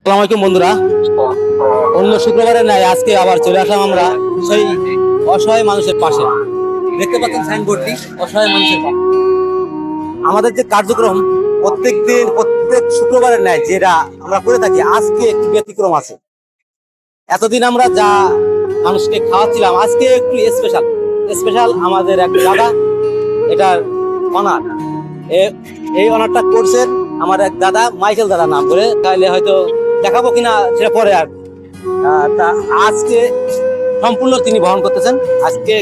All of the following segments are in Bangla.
আসসালামু আলাইকুম বন্ধুরা, অন্য শুক্রবারের নাই আজকে আবার চলে আসলাম আমরা সেই অসহায় মানুষের পাশে। দেখতে পাচ্ছেন সাইনবোর্ডটি, অসহায় মানুষের পাশে। আমাদের যে কার্যক্রম প্রত্যেক শুক্রবারের ন্যায় যেটা আমরা করে থাকি, আজকে একটু ব্যতিক্রম আছে। এতদিন আমরা যা মানুষকে খাওয়াচ্ছিলাম, আজকে একটু স্পেশাল আমাদের এক দাদা এটার অনার, এই অনারটা করছেন আমার এক দাদা, মাইকেল দাদা নাম করে। তাহলে হয়তো দেখাবো কিনা সেটা পরে। আর তা আজকে সম্পূর্ণ তিনি বহন করতেছেন। আজকে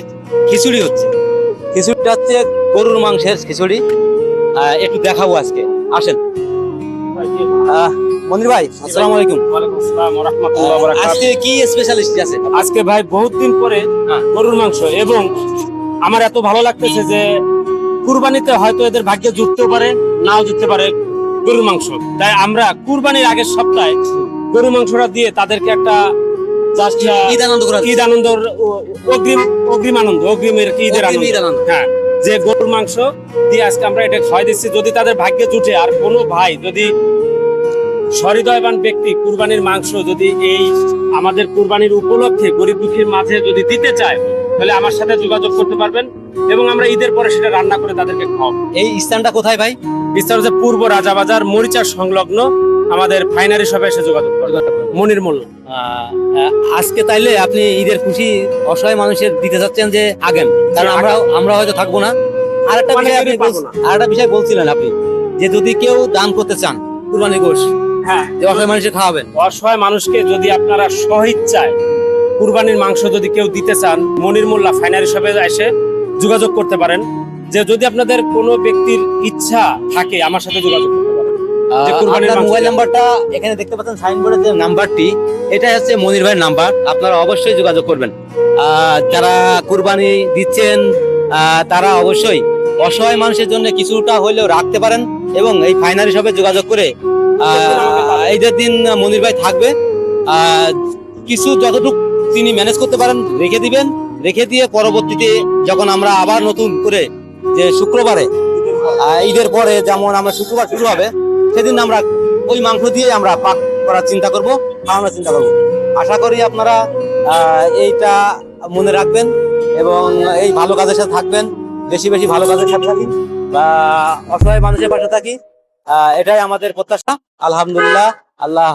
খিচুড়ি হচ্ছে, খিচুড়িটা হচ্ছে গরুর মাংসের খিচুড়ি। একটু দেখাবো আজকে, আসেন। মন্দির ভাই, আসসালামু আলাইকুম। ওয়ালাইকুম আসসালাম ওয়া রাহমাতুল্লাহি ওয়া বারাকাতুহু। আজকে কি স্পেশালিস্ট আছে? আজকে ভাই বহুত দিন পরে গরুর মাংস, এবং আমার এত ভালো লাগতেছে যে কুরবানিতে হয়তো এদের ভাগ্যে জুটতেও পারে, নাও জুটতে পারে গরুর মাংস। তাই আমরা কুরবানির আগের সপ্তাহে গরুর মাংসটা দিয়ে তাদেরকে একটা জাস্ট ঈদ আনন্দ করা, ঈদ আনন্দর অগ্রিম আনন্দ, অগ্রিমের কি ঈদের আনন্দ, হ্যাঁ, যে গরুর মাংস দিয়ে আজকে আমরা এটা খাওয়াই দিচ্ছি। যদি তাদের ভাগ্যে জুটে, আর কোনো ভাই যদি সহৃদয়বান ব্যক্তি কুরবানির মাংস যদি এই আমাদের কুরবানির উপলক্ষে গরিব দুঃখীর মাঝে যদি দিতে চায়, তাহলে আমার সাথে যোগাযোগ করতে পারবেন, এবং আমরা ঈদের পরে সেটা রান্না করে তাদেরকে খাওয়াবো। এই স্থানটা কোথায় ভাই? বিস্তার হচ্ছে পূর্ব রাজাবাজার মরিচা সংলগ্ন আমাদের ফাইনারি শপে এসে যোগাযোগ করবেন, মনির মোল্লা। আজকে তাইলে আপনি ঈদের খুশি অসহায় মানুষের দিতে চাচ্ছেন যে আগেন, কারণ আমরা হয়তো থাকবো না। আরেকটা বিষয় বলছিলেন আপনি, যে যদি কেউ দান করতে চান কুরবানি গোশ, হ্যাঁ, যে অসহায় মানুষের খাওয়াবেন। অসহায় মানুষকে যদি আপনারা স্বইচ্ছায় কুরবানির মাংস যদি কেউ দিতে চান, মনির মোল্লা ফাইনারি শপে এসে যোগাযোগ করতে পারেন। যে যদি আপনাদের কোনো ব্যক্তির ইচ্ছা থাকে, আমার সাথে যোগাযোগ করতে পারেন। আপনার মোবাইল নাম্বারটা এখানে দেখতে পাচ্ছেন সাইনবোর্ডের যে নাম্বারটি, এটাই হচ্ছে মনির ভাইয়ের নাম্বার। আপনারা অবশ্যই যোগাযোগ করবেন। যারা কুরবানি দিচ্ছেন তারা অবশ্যই অসহায় মানুষের জন্য কিছুটা হলেও রাখতে পারেন, এবং এই ফাইনারি শপে যোগাযোগ করে ঈদের দিন মনির ভাই থাকবে। কিছু যতটুকু তিনি ম্যানেজ করতে পারেন রেখে দিবেন, রেখে দিয়ে পরবর্তীতে যখন আমরা আবার নতুন করে যে শুক্রবারে ঈদের পরে যেমন আমরা শুক্রবার শুরু হবে, সেদিন আমরা ওই মাংস দিয়ে আমরা পাক করার চিন্তা করব, খাওয়ানোর চিন্তা করব। আশা করি আপনারা এইটা মনে রাখবেন এবং এই ভালো কাজের সাথে থাকবেন। বেশি বেশি ভালো কাজের সাথে থাকি বা অসহায় মানুষের পাশে থাকি, এটাই আমাদের প্রত্যাশা। আলহামদুলিল্লাহ। আল্লাহ